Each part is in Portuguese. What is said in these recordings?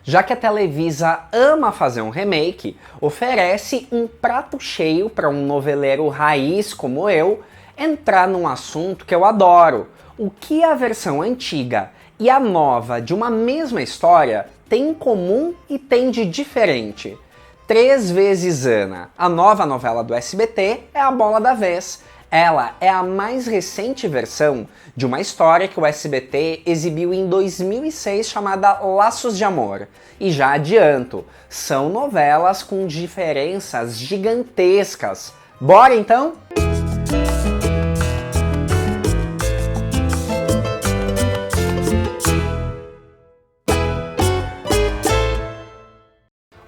Já que a Televisa ama fazer um remake, oferece um prato cheio para um noveleiro raiz como eu entrar num assunto que eu adoro. O que a versão antiga e a nova de uma mesma história tem em comum e tem de diferente? Três Vezes Ana, a nova novela do SBT, é a bola da vez. Ela é a mais recente versão de uma história que o SBT exibiu em 2006 chamada Laços de Amor. E já adianto, são novelas com diferenças gigantescas. Bora então?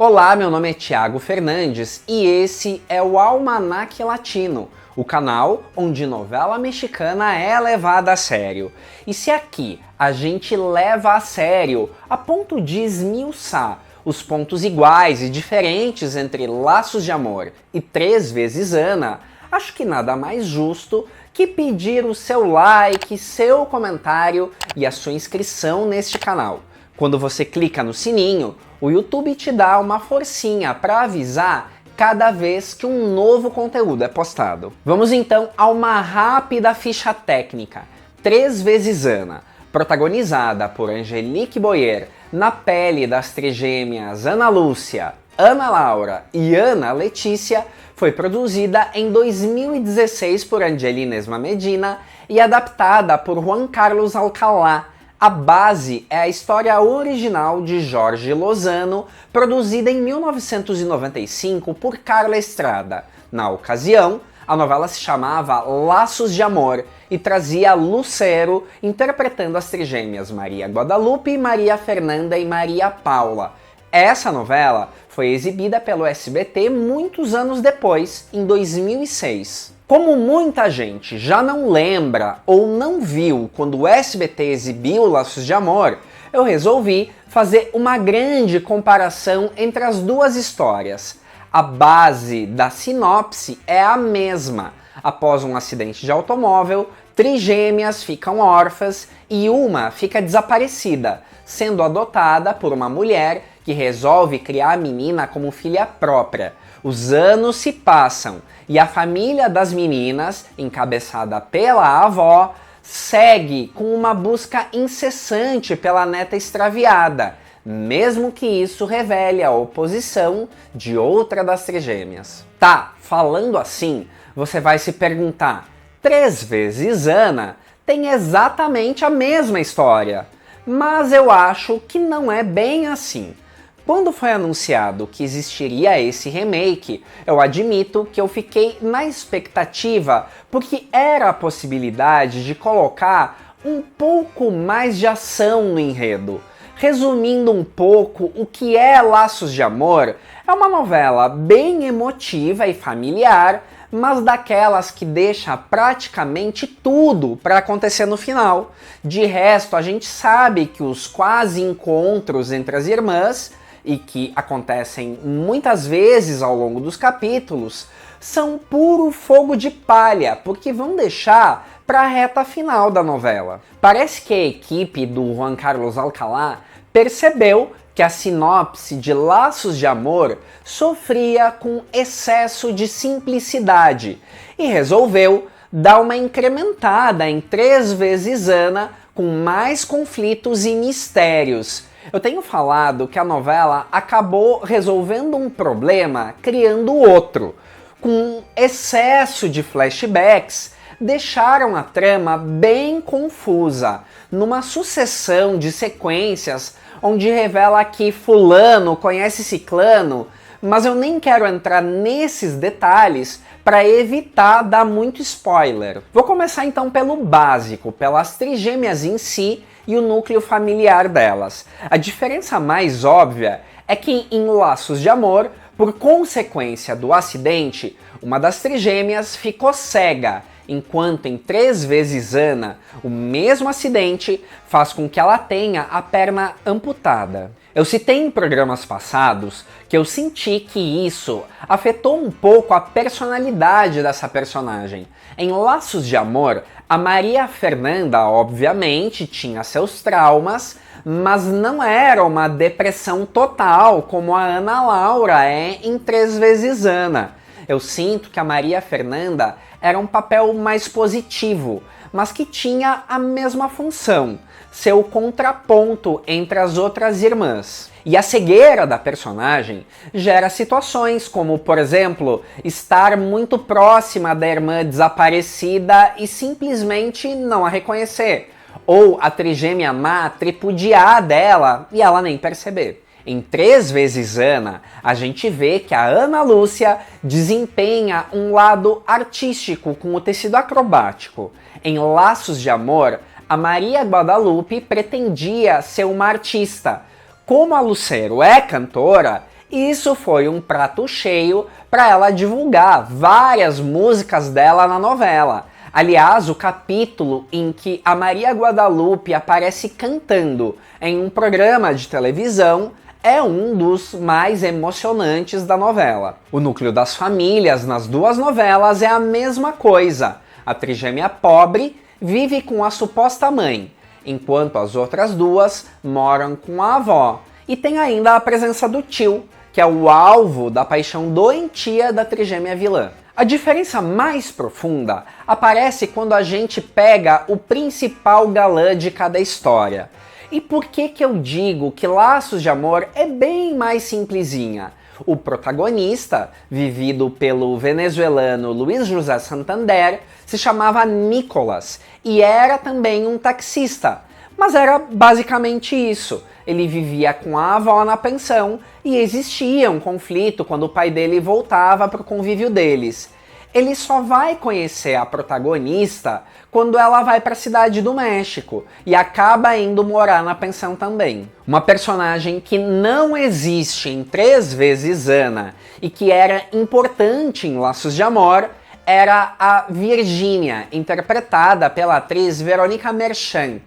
Olá, meu nome é Thiago Fernandes e esse é o Almanac Latino, o canal onde novela mexicana é levada a sério. E se aqui a gente leva a sério a ponto de esmiuçar os pontos iguais e diferentes entre Laços de Amor e Três Vezes Ana, acho que nada mais justo que pedir o seu like, seu comentário e a sua inscrição neste canal. Quando você clica no sininho, o YouTube te dá uma forcinha para avisar cada vez que um novo conteúdo é postado. Vamos então a uma rápida ficha técnica. Três Vezes Ana, protagonizada por Angelique Boyer, na pele das trigêmeas Ana Lúcia, Ana Laura e Ana Letícia, foi produzida em 2016 por Angelina Esma Medina e adaptada por Juan Carlos Alcalá. A base é a história original de Jorge Lozano, produzida em 1995 por Carla Estrada. Na ocasião, a novela se chamava Laços de Amor e trazia Lucero interpretando as trigêmeas Maria Guadalupe, Maria Fernanda e Maria Paula. Essa novela foi exibida pelo SBT muitos anos depois, em 2006. Como muita gente já não lembra ou não viu quando o SBT exibiu Laços de Amor, eu resolvi fazer uma grande comparação entre as duas histórias. A base da sinopse é a mesma. Após um acidente de automóvel, trigêmeas ficam órfãs e uma fica desaparecida, sendo adotada por uma mulher que resolve criar a menina como filha própria. Os anos se passam e a família das meninas, encabeçada pela avó, segue com uma busca incessante pela neta extraviada, mesmo que isso revele a oposição de outra das trigêmeas. Tá, falando assim, você vai se perguntar, Três Vezes Ana tem exatamente a mesma história, mas eu acho que não é bem assim. Quando foi anunciado que existiria esse remake, eu admito que eu fiquei na expectativa porque era a possibilidade de colocar um pouco mais de ação no enredo. Resumindo um pouco o que é Laços de Amor, é uma novela bem emotiva e familiar, mas daquelas que deixa praticamente tudo para acontecer no final. De resto, a gente sabe que os quase encontros entre as irmãs, e que acontecem muitas vezes ao longo dos capítulos, são puro fogo de palha, porque vão deixar para a reta final da novela. Parece que a equipe do Juan Carlos Alcalá percebeu que a sinopse de Laços de Amor sofria com excesso de simplicidade e resolveu dar uma incrementada em Três Vezes Ana com mais conflitos e mistérios. Eu tenho falado que a novela acabou resolvendo um problema criando outro. Com excesso de flashbacks, deixaram a trama bem confusa, numa sucessão de sequências onde revela que fulano conhece ciclano, mas eu nem quero entrar nesses detalhes para evitar dar muito spoiler. Vou começar então pelo básico, pelas trigêmeas em si e o núcleo familiar delas. A diferença mais óbvia é que em Laços de Amor, por consequência do acidente, uma das trigêmeas ficou cega enquanto em 3 vezes Ana, o mesmo acidente faz com que ela tenha a perna amputada. Eu citei em programas passados que eu senti que isso afetou um pouco a personalidade dessa personagem. Em Laços de Amor, a Maria Fernanda, obviamente, tinha seus traumas, mas não era uma depressão total como a Ana Laura é em 3 vezes Ana. Eu sinto que a Maria Fernanda era um papel mais positivo, mas que tinha a mesma função, ser o contraponto entre as outras irmãs. E a cegueira da personagem gera situações como, por exemplo, estar muito próxima da irmã desaparecida e simplesmente não a reconhecer, ou a trigêmea má tripudiar dela e ela nem perceber. Em 3 vezes Ana, a gente vê que a Ana Lúcia desempenha um lado artístico com o tecido acrobático. Em Laços de Amor, a Maria Guadalupe pretendia ser uma artista. Como a Lucero é cantora, isso foi um prato cheio para ela divulgar várias músicas dela na novela. Aliás, o capítulo em que a Maria Guadalupe aparece cantando em um programa de televisão é um dos mais emocionantes da novela. O núcleo das famílias nas 2 novelas é a mesma coisa. A trigêmea pobre vive com a suposta mãe, enquanto as outras 2 moram com a avó. E tem ainda a presença do tio, que é o alvo da paixão doentia da trigêmea vilã. A diferença mais profunda aparece quando a gente pega o principal galã de cada história. E por que eu digo que Laços de Amor é bem mais simplesinha? O protagonista, vivido pelo venezuelano Luiz José Santander, se chamava Nicolas e era também um taxista. Mas era basicamente isso. Ele vivia com a avó na pensão e existia um conflito quando o pai dele voltava para o convívio deles. Ele só vai conhecer a protagonista quando ela vai para a cidade do México e acaba indo morar na pensão também. Uma personagem que não existe em 3 vezes Ana e que era importante em Laços de Amor era a Virgínia, interpretada pela atriz Verônica Merchan,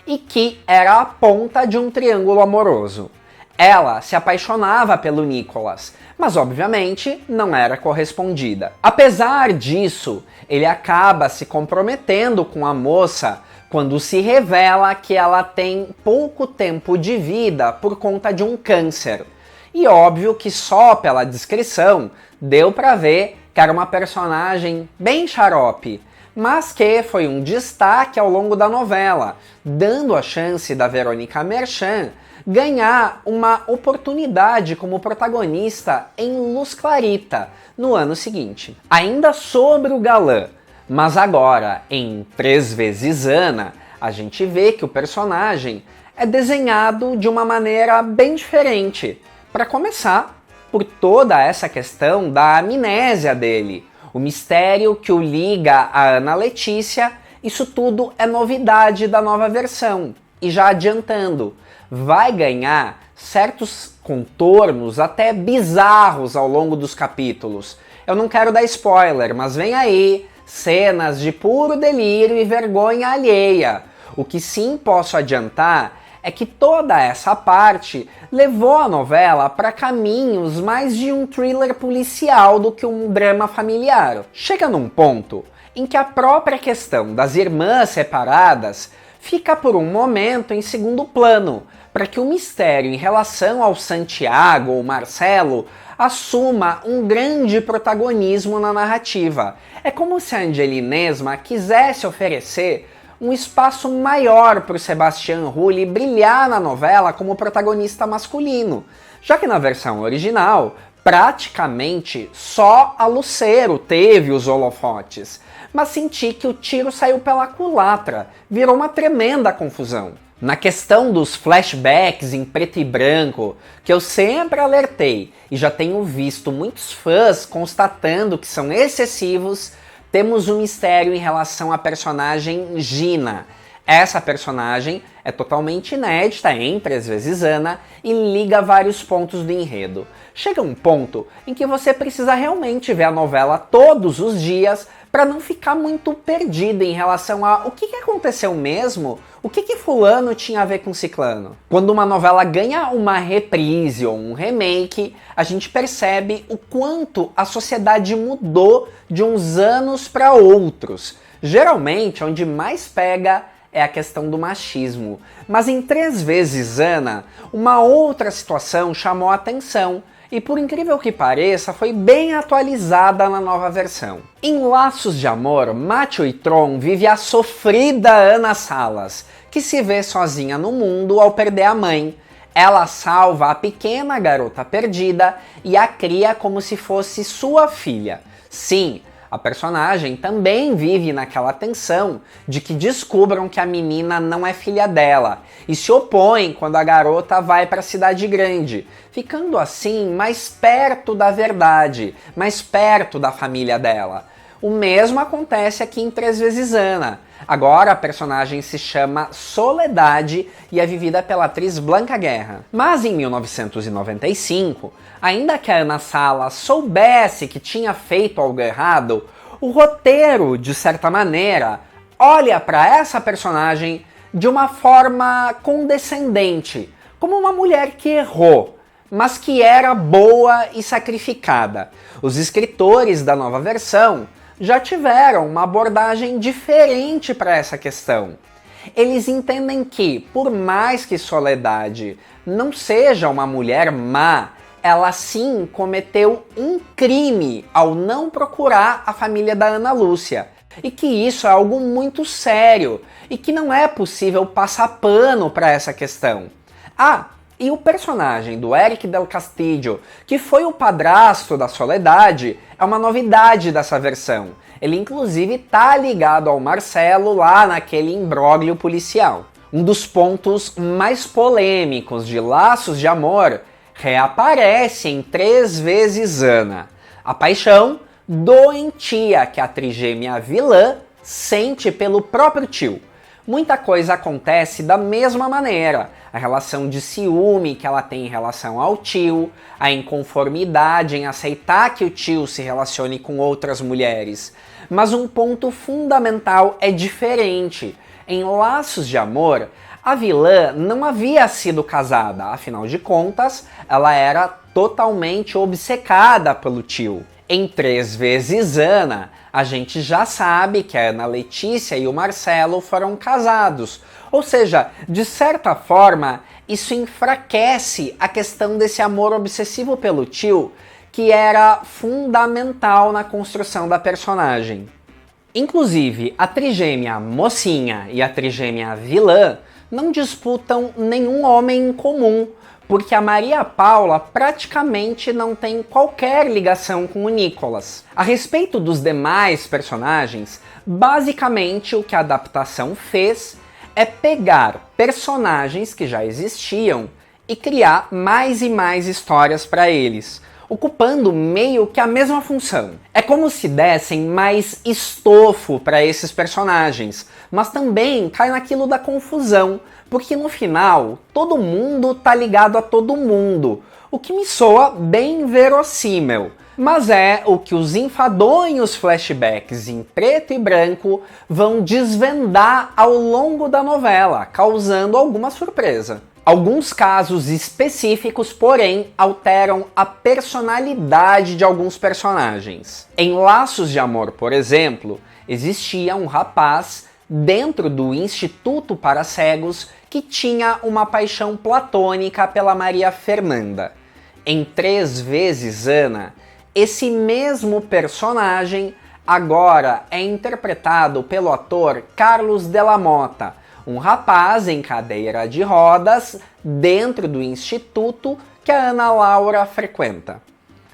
e que era a ponta de um triângulo amoroso. Ela se apaixonava pelo Nicolas, mas obviamente não era correspondida. Apesar disso, ele acaba se comprometendo com a moça quando se revela que ela tem pouco tempo de vida por conta de um câncer. E óbvio que só pela descrição deu pra ver que era uma personagem bem xarope, mas que foi um destaque ao longo da novela, dando a chance da Verônica Merchan ganhar uma oportunidade como protagonista em Luz Clarita no ano seguinte. Ainda sobre o galã, mas agora em 3 vezes Ana, a gente vê que o personagem é desenhado de uma maneira bem diferente. Para começar, por toda essa questão da amnésia dele, o mistério que o liga a Ana Letícia, isso tudo é novidade da nova versão. E já adiantando, vai ganhar certos contornos até bizarros ao longo dos capítulos. Eu não quero dar spoiler, mas vem aí cenas de puro delírio e vergonha alheia. O que sim posso adiantar é que toda essa parte levou a novela para caminhos mais de um thriller policial do que um drama familiar. Chega num ponto em que a própria questão das irmãs separadas fica por um momento em segundo plano, para que o mistério em relação ao Santiago ou Marcelo assuma um grande protagonismo na narrativa. É como se a Angelinezma quisesse oferecer um espaço maior para o Sebastián Rulli brilhar na novela como protagonista masculino, já que na versão original, praticamente só a Lucero teve os holofotes, mas senti que o tiro saiu pela culatra, virou uma tremenda confusão. Na questão dos flashbacks em preto e branco, que eu sempre alertei e já tenho visto muitos fãs constatando que são excessivos, temos um mistério em relação à personagem Gina. Essa personagem É totalmente inédita em Três Vezes Ana e liga vários pontos do enredo. Chega um ponto em que você precisa realmente ver a novela todos os dias para não ficar muito perdido em relação a o que aconteceu mesmo, o que fulano tinha a ver com ciclano. Quando uma novela ganha uma reprise ou um remake, a gente percebe o quanto a sociedade mudou de uns anos para outros. Geralmente, onde mais pega é a questão do machismo. Mas em Três Vezes Ana, uma outra situação chamou a atenção e, por incrível que pareça, foi bem atualizada na nova versão. Em Laços de Amor, Macho e Tron vive a sofrida Ana Salas, que se vê sozinha no mundo ao perder a mãe. Ela salva a pequena garota perdida e a cria como se fosse sua filha. Sim, a personagem também vive naquela tensão de que descubram que a menina não é filha dela e se opõem quando a garota vai para a cidade grande, ficando assim mais perto da verdade, mais perto da família dela. O mesmo acontece aqui em Três Vezes Ana. Agora a personagem se chama Soledade e é vivida pela atriz Blanca Guerra. Mas em 1995, ainda que a Ana Salas soubesse que tinha feito algo errado, o roteiro, de certa maneira, olha para essa personagem de uma forma condescendente, como uma mulher que errou, mas que era boa e sacrificada. Os escritores da nova versão já tiveram uma abordagem diferente para essa questão. Eles entendem que, por mais que Soledade não seja uma mulher má, ela sim cometeu um crime ao não procurar a família da Ana Lúcia. E que isso é algo muito sério e que não é possível passar pano para essa questão. E o personagem do Eric del Castillo, que foi o padrasto da Soledade, é uma novidade dessa versão. Ele inclusive tá ligado ao Marcelo lá naquele imbróglio policial. Um dos pontos mais polêmicos de Laços de Amor reaparece em Três Vezes Ana. A paixão doentia que a trigêmea vilã sente pelo próprio tio. Muita coisa acontece da mesma maneira. A relação de ciúme que ela tem em relação ao tio, a inconformidade em aceitar que o tio se relacione com outras mulheres. Mas um ponto fundamental é diferente. Em Laços de Amor, a vilã não havia sido casada, afinal de contas, ela era totalmente obcecada pelo tio. Em Três Vezes Ana, a gente já sabe que a Ana Letícia e o Marcelo foram casados. Ou seja, de certa forma, isso enfraquece a questão desse amor obsessivo pelo tio, que era fundamental na construção da personagem. Inclusive, a trigêmea mocinha e a trigêmea vilã não disputam nenhum homem em comum, porque a Maria Paula praticamente não tem qualquer ligação com o Nicolas. A respeito dos demais personagens, basicamente o que a adaptação fez é pegar personagens que já existiam e criar mais e mais histórias para eles, ocupando meio que a mesma função. É como se dessem mais estofo para esses personagens, mas também cai naquilo da confusão, porque no final todo mundo tá ligado a todo mundo, o que me soa bem verossímil. Mas é o que os enfadonhos flashbacks em preto e branco vão desvendar ao longo da novela, causando alguma surpresa. Alguns casos específicos, porém, alteram a personalidade de alguns personagens. Em Laços de Amor, por exemplo, existia um rapaz dentro do Instituto para Cegos que tinha uma paixão platônica pela Maria Fernanda. Em Três Vezes Ana, esse mesmo personagem agora é interpretado pelo ator Carlos de la Mota, um rapaz em cadeira de rodas dentro do instituto que a Ana Laura frequenta.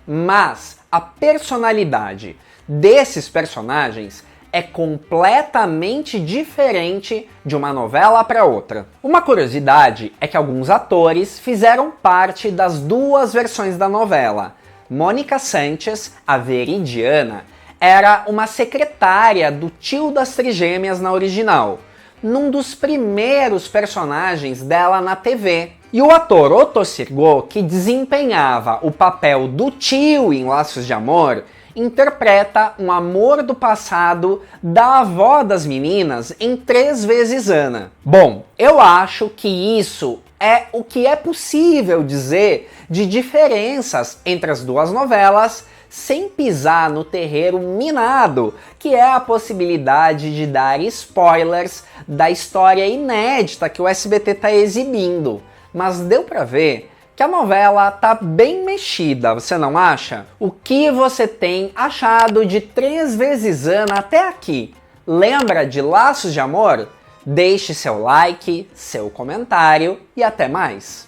Mas a personalidade desses personagens é completamente diferente de uma novela para outra. Uma curiosidade é que alguns atores fizeram parte das duas versões da novela. Mônica Sanches, a Veridiana, era uma secretária do tio das trigêmeas na original. num dos primeiros personagens dela na TV. E o ator Otto Sirgot, que desempenhava o papel do tio em Laços de Amor, interpreta um amor do passado da avó das meninas em 3 vezes Ana. Bom, eu acho que isso é o que é possível dizer de diferenças entre as duas novelas, sem pisar no terreiro minado, que é a possibilidade de dar spoilers da história inédita que o SBT está exibindo. Mas deu pra ver que a novela tá bem mexida, você não acha? O que você tem achado de 3 vezes Ana até aqui? Lembra de Laços de Amor? Deixe seu like, seu comentário e até mais!